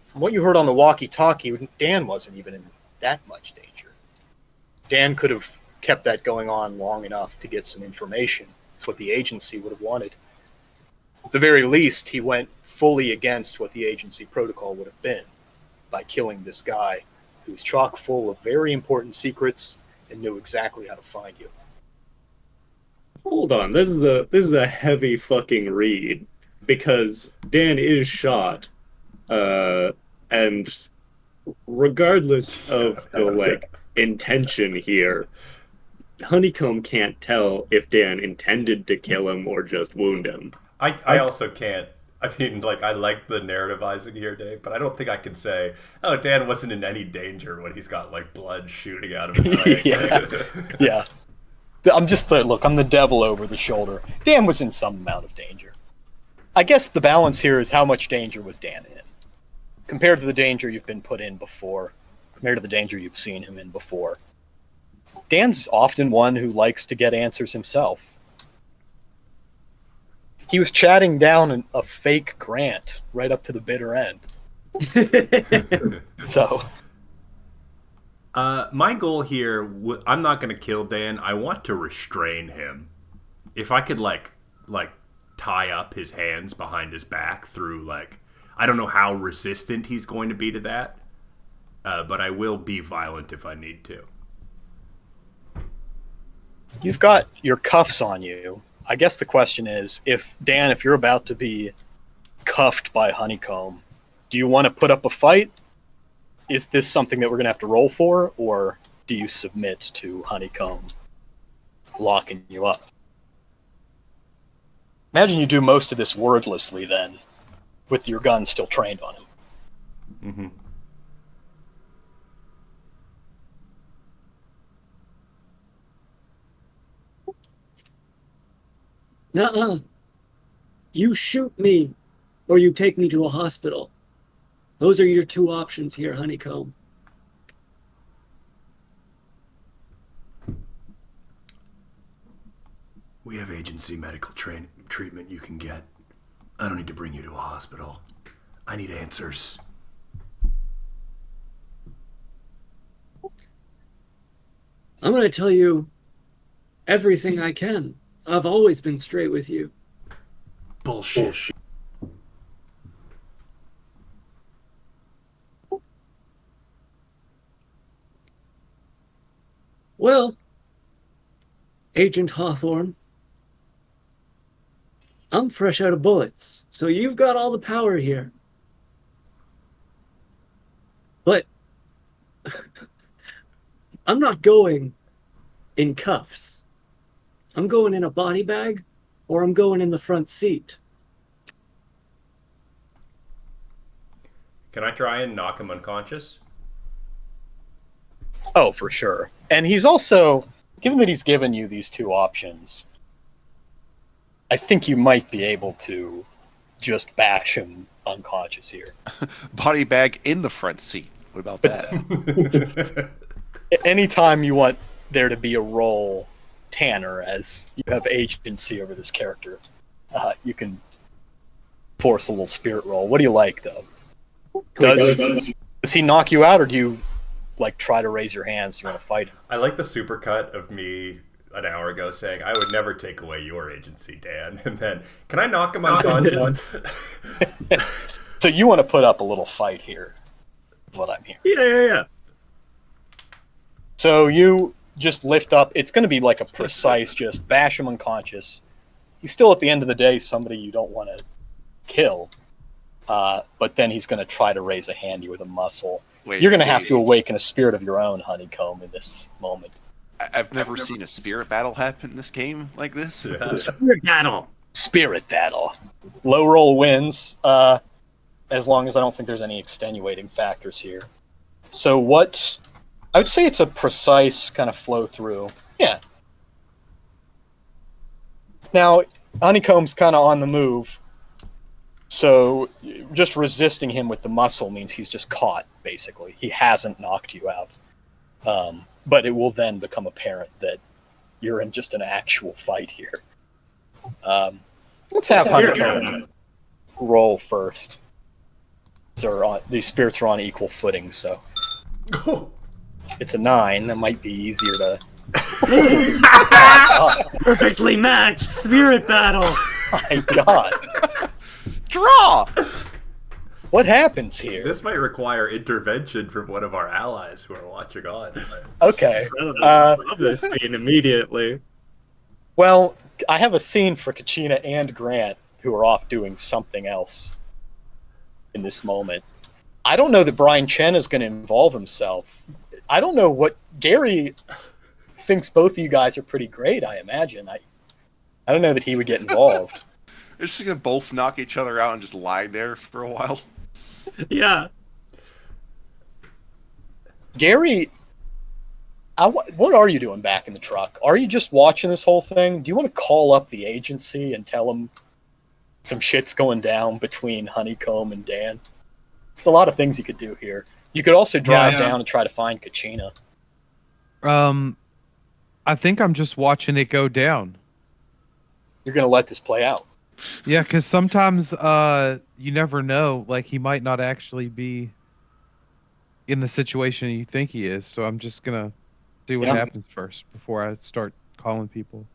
From what you heard on the walkie-talkie, Dan wasn't even in that much danger. Dan could have kept that going on long enough to get some information. It's what the agency would have wanted. At the very least, he went fully against what the agency protocol would have been by killing this guy who was chock full of very important secrets and knew exactly how to find you. Hold on, this is a heavy fucking read because Dan is shot, and regardless of the intention here, Honeycomb can't tell if Dan intended to kill him or just wound him. I also can't. I mean, I like the narrativizing here, Dave, but I don't think I can say, oh, Dan wasn't in any danger when he's got, blood shooting out of his leg. Yeah. I'm just I'm the devil over the shoulder. Dan was in some amount of danger. I guess the balance here is how much danger was Dan in, compared to the danger you've been put in before, compared to the danger you've seen him in before. Dan's often one who likes to get answers himself. He was chatting down a fake grant right up to the bitter end. So... my goal here, I'm not going to kill Dan. I want to restrain him. If I could, tie up his hands behind his back through, I don't know how resistant he's going to be to that, but I will be violent if I need to. You've got your cuffs on you. I guess the question is, if you're about to be cuffed by Honeycomb, do you want to put up a fight? Is this something that we're going to have to roll for, or do you submit to Honeycomb locking you up? Imagine you do most of this wordlessly then, with your gun still trained on him. Mm-hmm. Nuh-uh. You shoot me, or you take me to a hospital. Those are your two options here, Honeycomb. We have agency medical treatment you can get. I don't need to bring you to a hospital. I need answers. I'm going to tell you everything I can. I've always been straight with you. Bullshit. Well, Agent Hawthorne, I'm fresh out of bullets, so you've got all the power here. But I'm not going in cuffs. I'm going in a body bag, or I'm going in the front seat. Can I try and knock him unconscious? Oh, for sure. And he's also, given that he's given you these two options, I think you might be able to just bash him unconscious here. Body bag in the front seat. What about that? Anytime you want there to be a roll, Tanner, as you have agency over this character, you can force a little spirit roll. What do you like, though? Does he knock you out, or do you try to raise your hands? Do you want to fight him? I like the supercut of me an hour ago saying, I would never take away your agency, Dan. And then, can I knock him unconscious? So you want to put up a little fight here, is what I'm hearing. Yeah. So you just lift up. It's going to be a precise, just bash him unconscious. He's still, at the end of the day, somebody you don't want to kill. But then he's going to try to raise a handy with a muscle. You're going to have to awaken a spirit of your own, Honeycomb, in this moment. I've never seen a spirit battle happen in this game like this. Yeah. Spirit battle. Low roll wins, as long as I don't think there's any extenuating factors here. So what? I would say it's a precise kind of flow through. Yeah. Now, Honeycomb's kind of on the move, so just resisting him with the muscle means he's just caught, basically. He hasn't knocked you out. But it will then become apparent that you're in just an actual fight here. Let's have Honeycomb roll first. These spirits are on equal footing, so it's a 9. That might be easier to. Perfectly matched spirit battle. My God! Draw! What happens here? This might require intervention from one of our allies who are watching on. Okay. I love this scene immediately. Well, I have a scene for Kachina and Grant who are off doing something else in this moment. I don't know that Brian Chen is going to involve himself. I don't know what Gary thinks both of you guys are pretty great, I imagine. I don't know that he would get involved. They're just gonna both knock each other out and just lie there for a while. Yeah. Gary, what are you doing back in the truck? Are you just watching this whole thing? Do you want to call up the agency and tell them some shit's going down between Honeycomb and Dan? There's a lot of things you could do here. You could also drive down and try to find Kachina. I think I'm just watching it go down. You're going to let this play out. Yeah, because sometimes you never know. Like, he might not actually be in the situation you think he is. So I'm just going to see what happens first before I start calling people.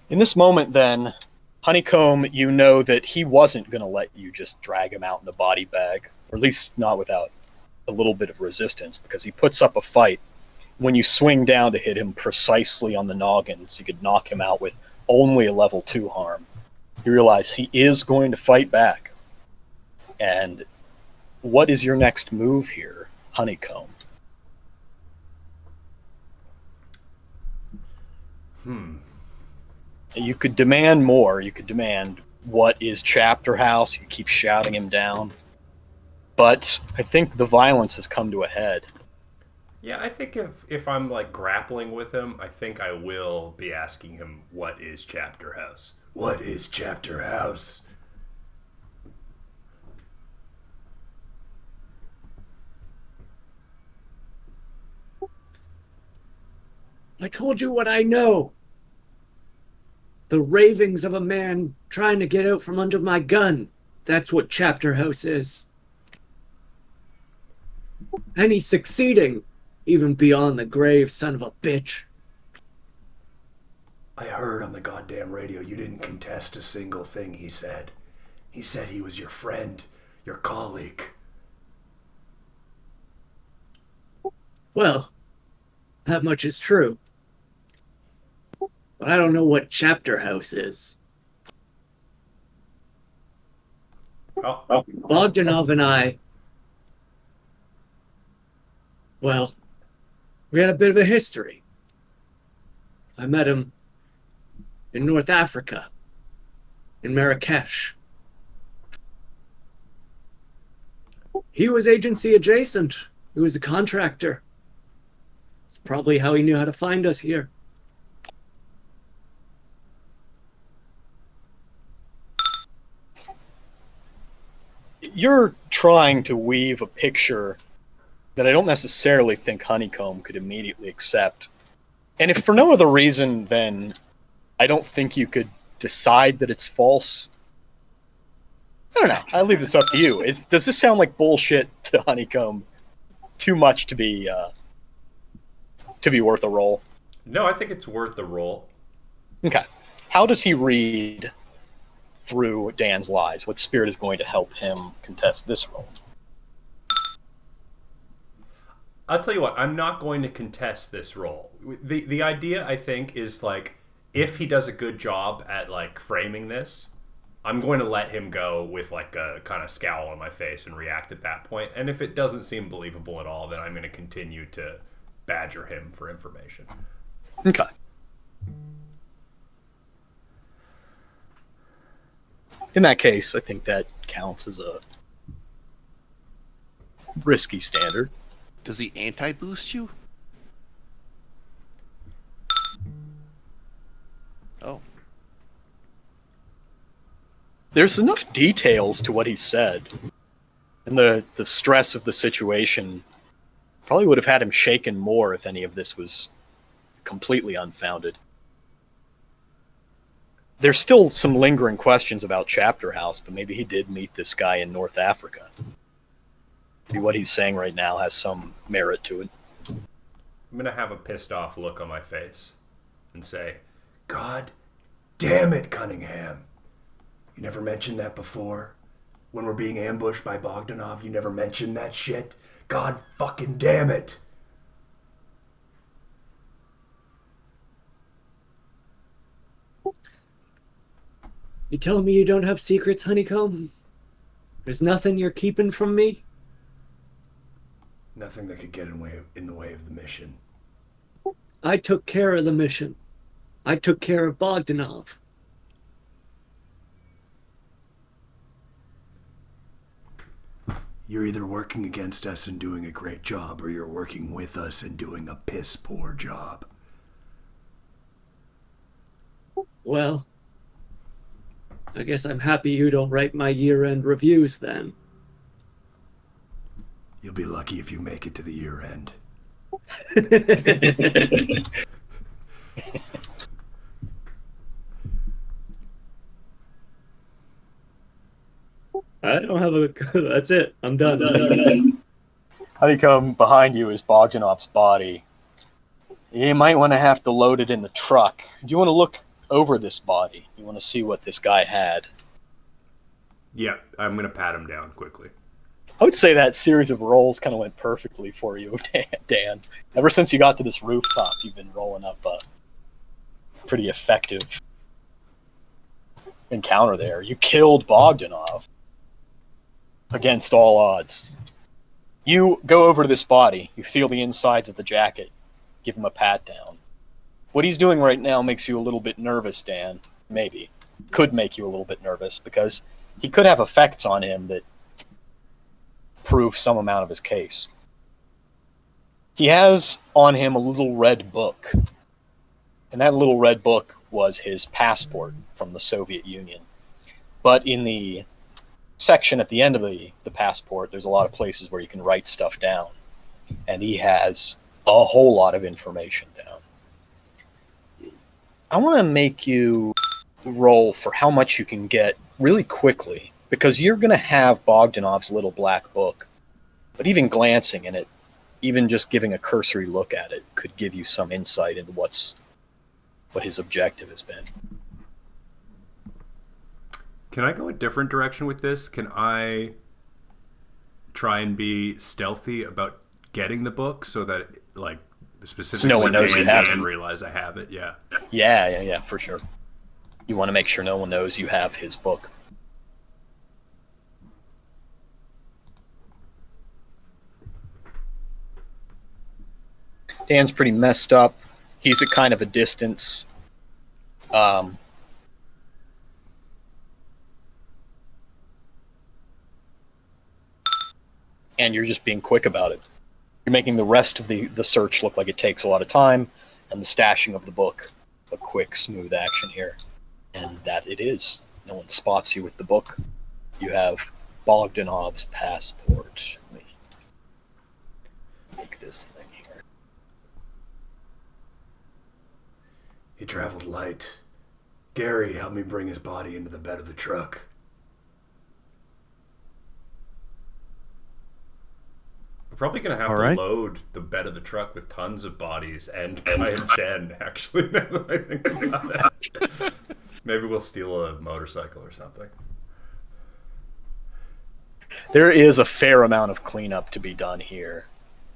In this moment, then, Honeycomb, you know that he wasn't going to let you just drag him out in a body bag, or at least not without a little bit of resistance, because he puts up a fight. When you swing down to hit him precisely on the noggin, so you could knock him out with only a level 2 harm, you realize he is going to fight back. And what is your next move here, Honeycomb? You could demand more. You could demand what is Chapter House. You keep shouting him down. But I think the violence has come to a head. Yeah, I think if I'm like grappling with him, I think I will be asking him, what is Chapter House? What is Chapter House? I told you what I know. The ravings of a man trying to get out from under my gun. That's what Chapter House is. And he's succeeding, even beyond the grave, son of a bitch. I heard on the goddamn radio you didn't contest a single thing he said. He said he was your friend, your colleague. Well, that much is true. But I don't know what Chapter House is. Bogdanov and I, well, we had a bit of a history. I met him in North Africa, in Marrakesh. He was agency adjacent. He was a contractor. It's probably how he knew how to find us here. You're trying to weave a picture that I don't necessarily think Honeycomb could immediately accept. And if for no other reason than I don't think you could decide that it's false, I don't know. I'll leave this up to you. Does this sound like bullshit to Honeycomb? Too much to be worth a roll? No, I think it's worth a roll. Okay. How does he read through Dan's lies? What spirit is going to help him contest this roll? I'll tell you what, I'm not going to contest this role. The idea, I think, is like, if he does a good job at like framing this, I'm going to let him go with like a kind of scowl on my face and react at that point. And if it doesn't seem believable at all, then I'm going to continue to badger him for information. Okay. In that case, I think that counts as a risky standard. Does he anti-boost you? Oh. There's enough details to what he said. And the stress of the situation probably would have had him shaken more if any of this was completely unfounded. There's still some lingering questions about Chapter House, but maybe he did meet this guy in North Africa. Maybe what he's saying right now has some merit to it. I'm going to have a pissed off look on my face and say, God damn it, Cunningham. You never mentioned that before? When we're being ambushed by Bogdanov, you never mentioned that shit? God fucking damn it. You telling me you don't have secrets, Honeycomb? There's nothing you're keeping from me? Nothing that could get in the way of the mission. I took care of the mission. I took care of Bogdanov. You're either working against us and doing a great job, or you're working with us and doing a piss poor job. Well, I guess I'm happy you don't write my year-end reviews then. You'll be lucky if you make it to the year end. I don't have a... That's it. I'm done. Honeycomb, behind you is Bogdanov's body. You might want to have to load it in the truck. Do you want to look over this body? You want to see what this guy had? Yeah, I'm going to pat him down quickly. I would say that series of rolls kind of went perfectly for you, Dan. Ever since you got to this rooftop, you've been rolling up a pretty effective encounter there. You killed Bogdanov against all odds. You go over to this body. You feel the insides of the jacket. Give him a pat down. What he's doing right now makes you a little bit nervous, Dan. Maybe. Could make you a little bit nervous because he could have effects on him that prove some amount of his case. He has on him a little red book. And that little red book was his passport from the Soviet Union. But in the section at the end of the passport, there's a lot of places where you can write stuff down. And he has a whole lot of information down. I want to make you roll for how much you can get really quickly, because you're going to have Bogdanov's little black book. But even glancing in it, even just giving a cursory look at it, could give you some insight into what his objective has been. Can I go a different direction with this? Can I try and be stealthy about getting the book so that, like, specifically no one knows you have it. And realize I have it? Yeah. Yeah, for sure. You want to make sure no one knows you have his book. Dan's pretty messed up. He's at kind of a distance. And you're just being quick about it. You're making the rest of the search look like it takes a lot of time, and the stashing of the book a quick, smooth action here. And that it is. No one spots you with the book. You have Bogdanov's passport. Let me make this thing here. He traveled light. Gary helped me bring his body into the bed of the truck. We're probably going to have to load the bed of the truck with tons of bodies and Brian Chen, actually, now that I think about it. Maybe we'll steal a motorcycle or something. There is a fair amount of cleanup to be done here.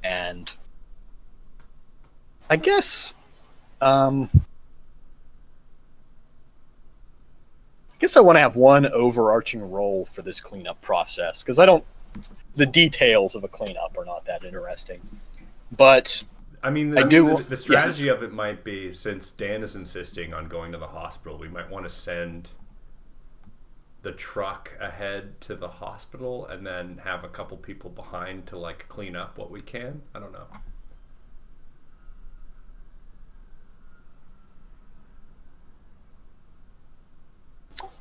And I guess I want to have one overarching role for this cleanup process, because the details of a cleanup are not that interesting. But I mean, the strategy of it might be, since Dan is insisting on going to the hospital, we might want to send the truck ahead to the hospital and then have a couple people behind to like clean up what we can. I don't know.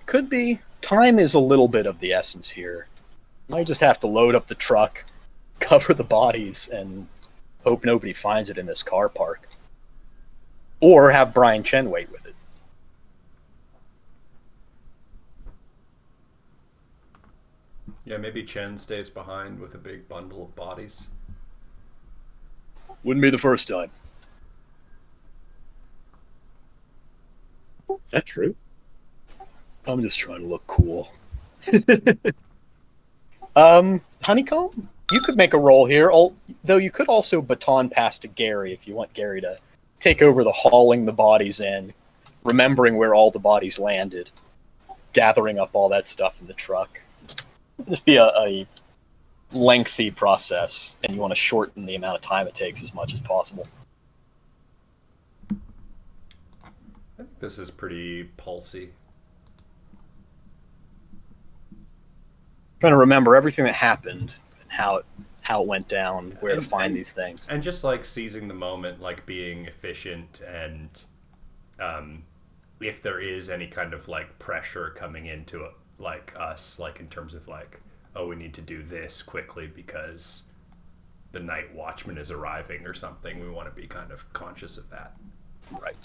Could be. Time is a little bit of the essence here. Might just have to load up the truck, cover the bodies, and hope nobody finds it in this car park. Or have Brian Chen wait with it. Yeah, maybe Chen stays behind with a big bundle of bodies. Wouldn't be the first time. Is that true? I'm just trying to look cool. Honeycomb? You could make a roll here, though you could also baton pass to Gary if you want Gary to take over the hauling the bodies in, remembering where all the bodies landed, gathering up all that stuff in the truck. This be a lengthy process, and you want to shorten the amount of time it takes as much as possible. I think this is pretty pulsy. Trying to remember everything that happened and how it went down, where to find these things. And just like seizing the moment, like being efficient, and if there is any kind of like pressure coming into it, like us, like in terms of like, oh, we need to do this quickly because the night watchman is arriving or something, we want to be kind of conscious of that. Right.